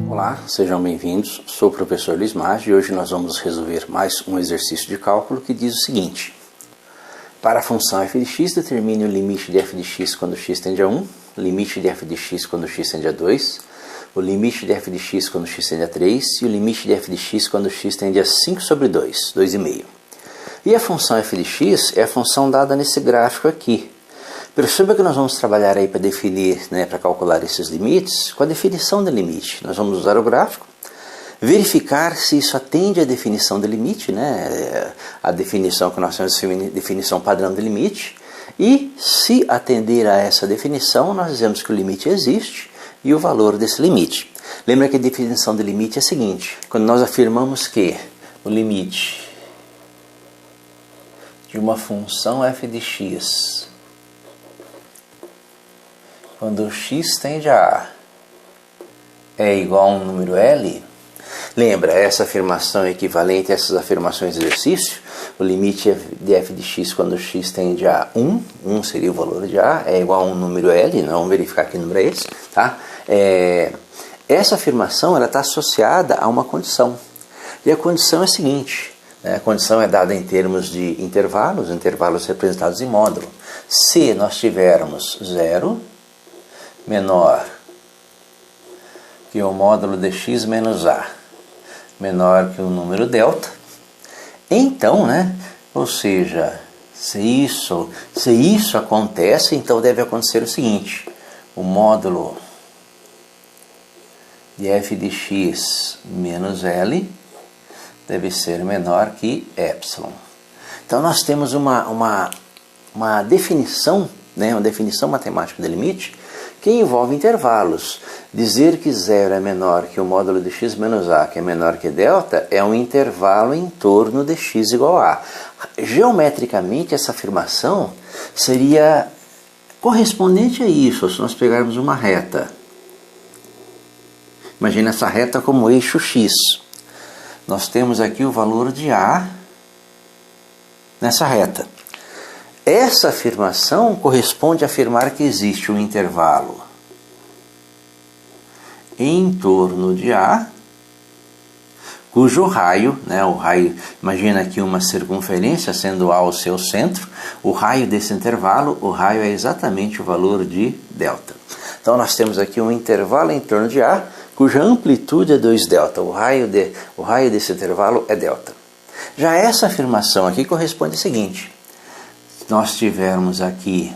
Olá, sejam bem-vindos. Sou o professor Luiz Maggi e hoje nós vamos resolver mais um exercício de cálculo que diz o seguinte: para a função f de x, determine o limite de f de x quando x tende a 1, o limite de f de x quando x tende a 2, o limite de f de x quando x tende a 3 e o limite de f de x quando x tende a 5 sobre 2, 2,5. E a função f de x é a função dada nesse gráfico aqui. Perceba que nós vamos trabalhar aí para definir, para calcular esses limites, com a definição do limite. Nós vamos usar o gráfico, verificar se isso atende à definição do limite, a definição que nós temos, definição padrão do limite, e se atender a essa definição, nós dizemos que o limite existe e o valor desse limite. Lembra que a definição do limite é a seguinte: quando nós afirmamos que o limite de uma função f de x, quando x tende a A é igual a um número L, lembra, essa afirmação é equivalente a essas afirmações de exercício. O limite de f de x quando x tende a 1 seria o valor de A, é igual a um número L, não vamos verificar que número é esse, tá? Essa afirmação está associada a uma condição, e a condição é a seguinte: a condição é dada em termos de intervalos representados em módulo. Se nós tivermos 0 menor que o módulo de x menos a menor que o número delta, então, ou seja, se isso acontece, então deve acontecer o seguinte: o módulo de f de x menos L deve ser menor que epsilon. Então nós temos uma definição, uma definição matemática do limite que envolve intervalos. Dizer que 0 é menor que o módulo de x menos a, que é menor que delta, é um intervalo em torno de x igual a. Geometricamente, essa afirmação seria correspondente a isso, se nós pegarmos uma reta. Imagina essa reta como eixo x. Nós temos aqui o valor de A nessa reta. Essa afirmação corresponde a afirmar que existe um intervalo em torno de A, cujo raio, imagina aqui uma circunferência, sendo A o seu centro, o raio desse intervalo, o raio é exatamente o valor de delta. Então nós temos aqui um intervalo em torno de A, cuja amplitude é 2 o raio desse intervalo é delta. Já essa afirmação aqui corresponde ao seguinte: se nós tivermos aqui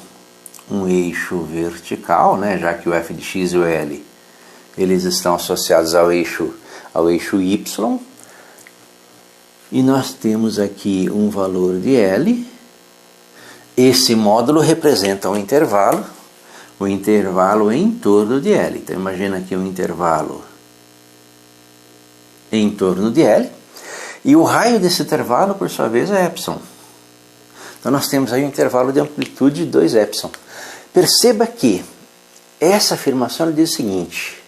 um eixo vertical, já que o f de x e o L eles estão associados ao eixo y, e nós temos aqui um valor de L, esse módulo representa um intervalo, o intervalo em torno de L. Então imagina aqui um intervalo em torno de L, e o raio desse intervalo, por sua vez, é epsilon. Então nós temos aí um intervalo de amplitude de 2 epsilon. Perceba que essa afirmação diz o seguinte: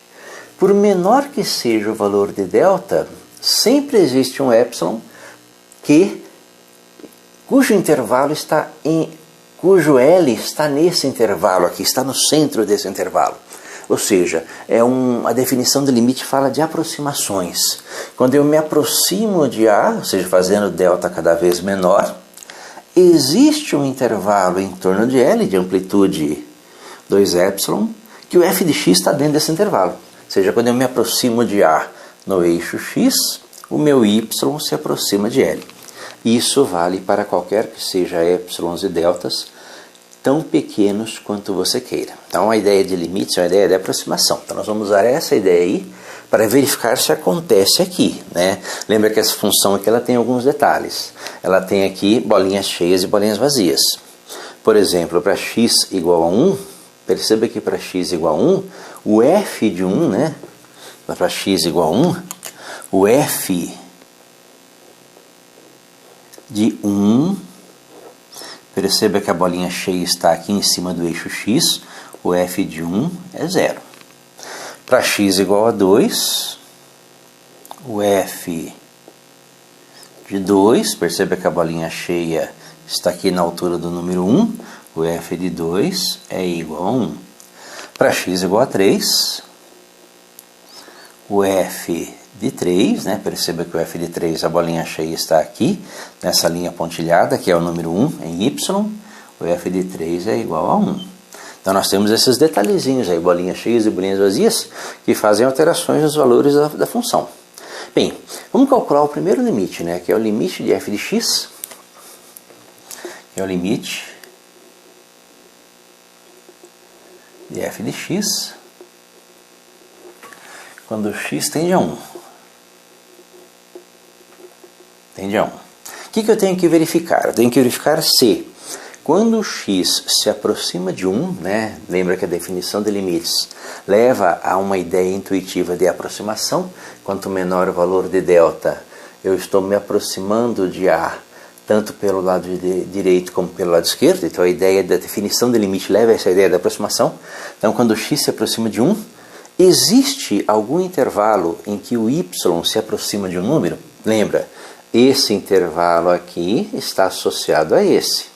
por menor que seja o valor de delta, sempre existe um epsilon cujo intervalo cujo L está nesse intervalo aqui, está no centro desse intervalo. Ou seja, a definição do limite fala de aproximações. Quando eu me aproximo de A, ou seja, fazendo delta cada vez menor, existe um intervalo em torno de L, de amplitude 2 epsilon, que o f de x está dentro desse intervalo. Ou seja, quando eu me aproximo de A no eixo x, o meu y se aproxima de L. Isso vale para qualquer que seja epsilons e deltas, tão pequenos quanto você queira. Então a ideia de limites é uma ideia de aproximação. Então nós vamos usar essa ideia aí para verificar se acontece aqui. Lembra que essa função aqui ela tem alguns detalhes. Ela tem aqui bolinhas cheias e bolinhas vazias. Por exemplo, para x igual a 1, perceba que para x igual a 1, o f de 1, para x igual a 1, o f de 1, perceba que a bolinha cheia está aqui em cima do eixo x, o f de 1 é 0. Para x igual a 2, o f de 2, perceba que a bolinha cheia está aqui na altura do número 1, o f de 2 é igual a 1. Para x igual a 3, o f de 3, né? Perceba que o f de 3, a bolinha cheia está aqui, nessa linha pontilhada, que é o número 1 em y, o f de 3 é igual a 1. Então nós temos esses detalhezinhos aí, bolinhas cheias e bolinhas vazias, que fazem alterações nos valores da função. Bem, vamos calcular o primeiro limite, né? Que é o limite de f de x, que é o limite de f de x quando x tende a 1. Tende a 1. O que eu tenho que verificar? Eu tenho que verificar se, quando x se aproxima de 1, né? Lembra que a definição de limites leva a uma ideia intuitiva de aproximação. Quanto menor o valor de delta, eu estou me aproximando de A, tanto pelo lado direito como pelo lado esquerdo. Então a ideia da definição de limite leva a essa ideia da aproximação. Então quando x se aproxima de 1, existe algum intervalo em que o y se aproxima de um número? Lembra, esse intervalo aqui está associado a esse.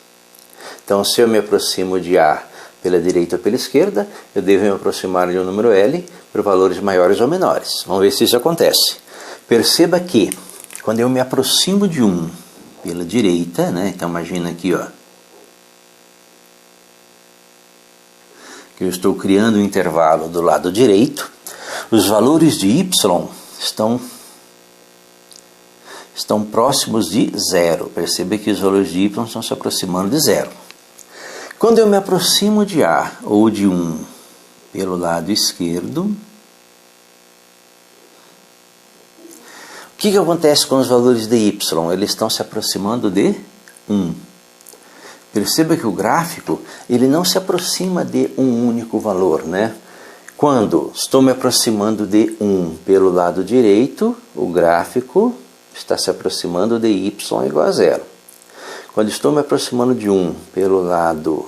Então se eu me aproximo de A pela direita ou pela esquerda, eu devo me aproximar de um número L por valores maiores ou menores. Vamos ver se isso acontece. Perceba que quando eu me aproximo de 1 pela direita, né? Então imagina aqui, ó, que eu estou criando um intervalo do lado direito, os valores de y estão próximos de 0. Perceba que os valores de y estão se aproximando de 0. Quando eu me aproximo de A ou de 1 pelo lado esquerdo, o que acontece com os valores de y? Eles estão se aproximando de 1. Perceba que o gráfico ele não se aproxima de um único valor, né? Quando estou me aproximando de 1 pelo lado direito, o gráfico está se aproximando de y igual a 0. Quando estou me aproximando de 1 pelo lado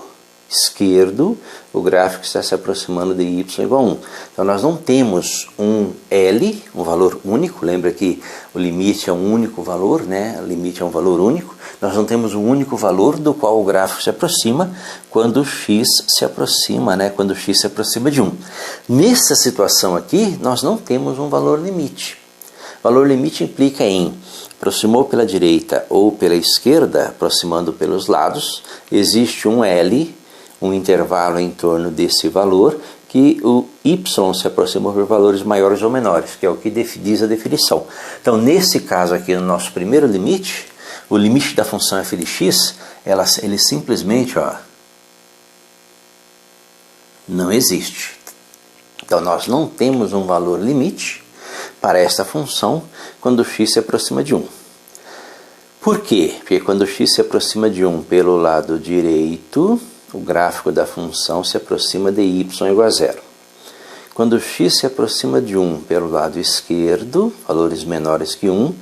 esquerdo, o gráfico está se aproximando de y igual a 1. Então nós não temos um L, um valor único. Lembra que o limite é um único valor, né? O limite é um valor único. Nós não temos um único valor do qual o gráfico se aproxima quando x se aproxima, né? Quando x se aproxima de 1. Nessa situação aqui, nós não temos um valor limite. Valor limite implica em aproximou pela direita ou pela esquerda, aproximando pelos lados, existe um L, um intervalo em torno desse valor, que o y se aproxima por valores maiores ou menores, que é o que diz a definição. Então, nesse caso aqui, no nosso primeiro limite, o limite da função f de x, ele simplesmente, ó, não existe. Então, nós não temos um valor limite para esta função quando x se aproxima de 1. Por quê? Porque quando x se aproxima de 1 pelo lado direito, o gráfico da função se aproxima de y igual a 0. Quando x se aproxima de 1 pelo lado esquerdo, valores menores que 1,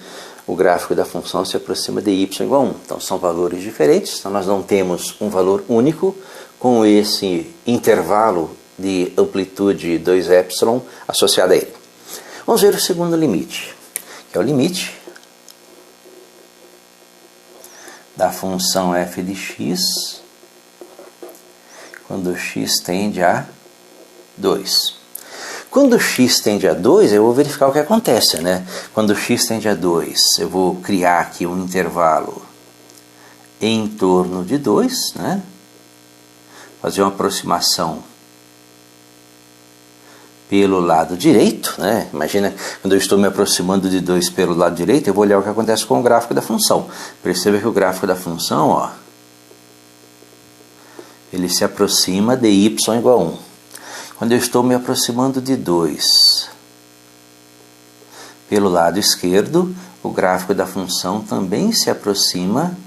o gráfico da função se aproxima de y igual a 1. Então são valores diferentes, então nós não temos um valor único com esse intervalo de amplitude 2ε associado a ele. Vamos ver o segundo limite, que é o limite da função f de x quando x tende a 2. Quando x tende a 2, eu vou verificar o que acontece, né? Quando x tende a 2, eu vou criar aqui um intervalo em torno de 2, né? Fazer uma aproximação pelo lado direito, né? Imagina, quando eu estou me aproximando de 2 pelo lado direito, eu vou olhar o que acontece com o gráfico da função. Perceba que o gráfico da função, ó, ele se aproxima de y igual a 1. Quando eu estou me aproximando de 2 pelo lado esquerdo, o gráfico da função também se aproxima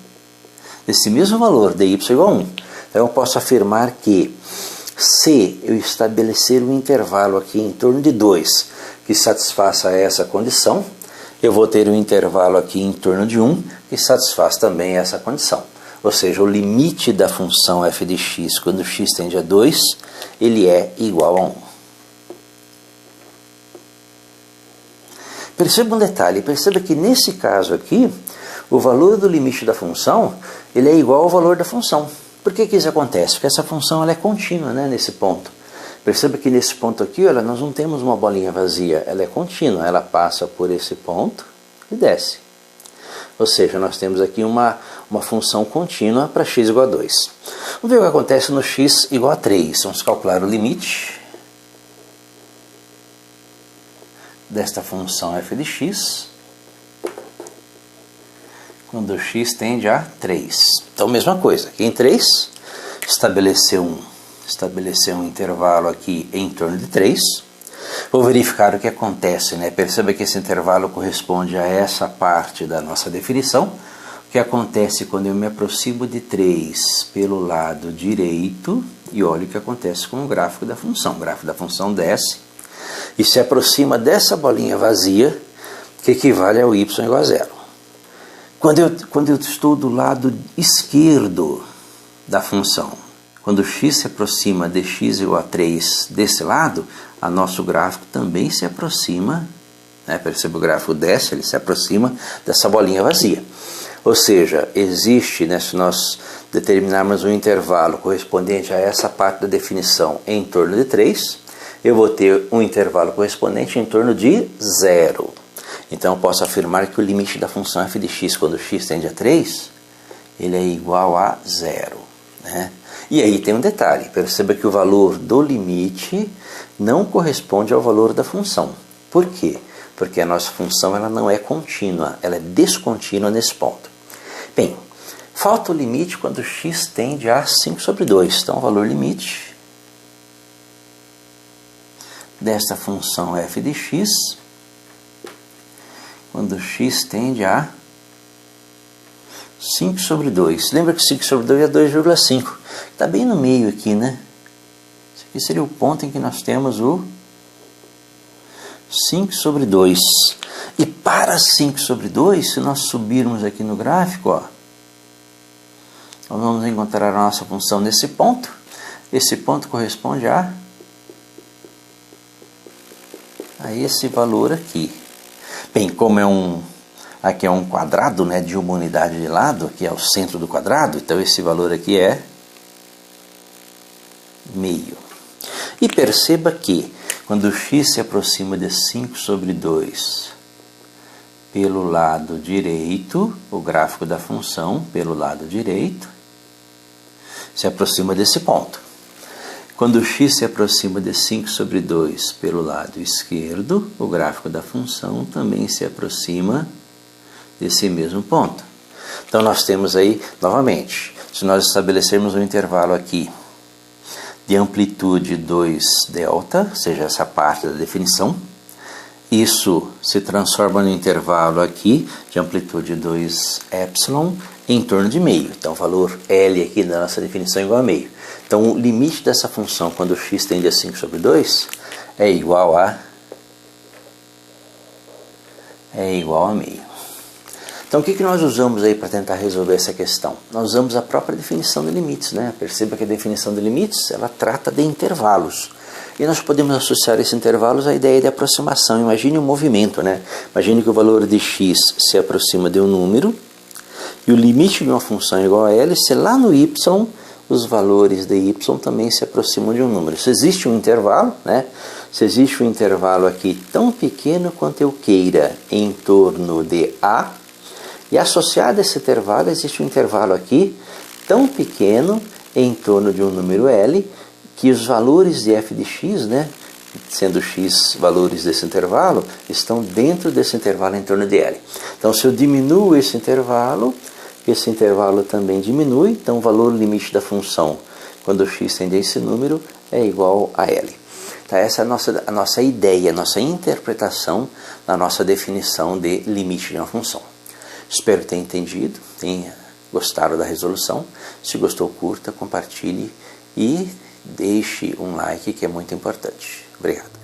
desse mesmo valor, de y igual a 1. Então eu posso afirmar que se eu estabelecer um intervalo aqui em torno de 2 que satisfaça essa condição, eu vou ter um intervalo aqui em torno de 1 que satisfaz também essa condição. Ou seja, o limite da função f de x quando x tende a 2, ele é igual a 1. Perceba um detalhe, perceba que nesse caso aqui, o valor do limite da função ele é igual ao valor da função. Por que isso acontece? Porque essa função ela é contínua, né, nesse ponto. Perceba que nesse ponto aqui, olha, nós não temos uma bolinha vazia, ela é contínua, ela passa por esse ponto e desce. Ou seja, nós temos aqui uma função contínua para x igual a 2. Vamos ver o que acontece no x igual a 3. Vamos calcular o limite desta função f de x quando x tende a 3. Então, mesma coisa, aqui em 3, estabelecer um intervalo aqui em torno de 3. Vou verificar o que acontece, né? Perceba que esse intervalo corresponde a essa parte da nossa definição. O que acontece quando eu me aproximo de 3 pelo lado direito, e olha o que acontece com o gráfico da função. O gráfico da função desce e se aproxima dessa bolinha vazia, que equivale ao y igual a 0. Quando eu estou do lado esquerdo da função, quando x se aproxima de x igual a 3 desse lado, o nosso gráfico também se aproxima, né? Perceba, o gráfico desce, ele se aproxima dessa bolinha vazia. Ou seja, existe, né, se nós determinarmos um intervalo correspondente a essa parte da definição em torno de 3, eu vou ter um intervalo correspondente em torno de 0. Então eu posso afirmar que o limite da função f de x quando x tende a 3, ele é igual a 0. Né? E aí tem um detalhe, perceba que o valor do limite não corresponde ao valor da função. Por quê? Porque a nossa função ela não é contínua, ela é descontínua nesse ponto. Bem, falta o limite quando x tende a 5 sobre 2. Então o valor limite desta função f de x quando x tende a 5 sobre 2. Lembra que 5 sobre 2 é 2,5. Está bem no meio aqui, né? Esse aqui seria o ponto em que nós temos o 5 sobre 2. E para 5 sobre 2, se nós subirmos aqui no gráfico, ó, nós vamos encontrar a nossa função nesse ponto. Esse ponto corresponde a esse valor aqui. Bem, como aqui é um quadrado, né, de uma unidade de lado, aqui é o centro do quadrado, então esse valor aqui é meio. E perceba que quando x se aproxima de 5 sobre 2 pelo lado direito, o gráfico da função pelo lado direito se aproxima desse ponto. Quando x se aproxima de 5 sobre 2 pelo lado esquerdo, o gráfico da função também se aproxima desse mesmo ponto. Então nós temos aí, novamente, se nós estabelecermos um intervalo aqui de amplitude 2Δ, ou seja, essa parte da definição, isso se transforma no intervalo aqui de amplitude 2ε em torno de meio. Então o valor L aqui da nossa definição é igual a meio. Então o limite dessa função quando x tende a 5 sobre 2 é igual a meio. Então o que nós usamos aí para tentar resolver essa questão? Nós usamos a própria definição de limites, né? Perceba que a definição de limites ela trata de intervalos. E nós podemos associar esses intervalos à ideia de aproximação. Imagine um movimento, né? Imagine que o valor de x se aproxima de um número e o limite de uma função é igual a L, se lá no y os valores de y também se aproximam de um número. Se existe um intervalo, né? Se existe um intervalo aqui tão pequeno quanto eu queira em torno de A, e associado a esse intervalo existe um intervalo aqui tão pequeno em torno de um número L, que os valores de f de x, né, sendo x valores desse intervalo, estão dentro desse intervalo em torno de L. Então se eu diminuo esse intervalo também diminui, então o valor limite da função quando x tende a esse número é igual a L. Então essa é a nossa ideia, a nossa interpretação na nossa definição de limite de uma função. Espero ter entendido, tenha gostado da resolução. Se gostou, curta, compartilhe e deixe um like que é muito importante. Obrigado.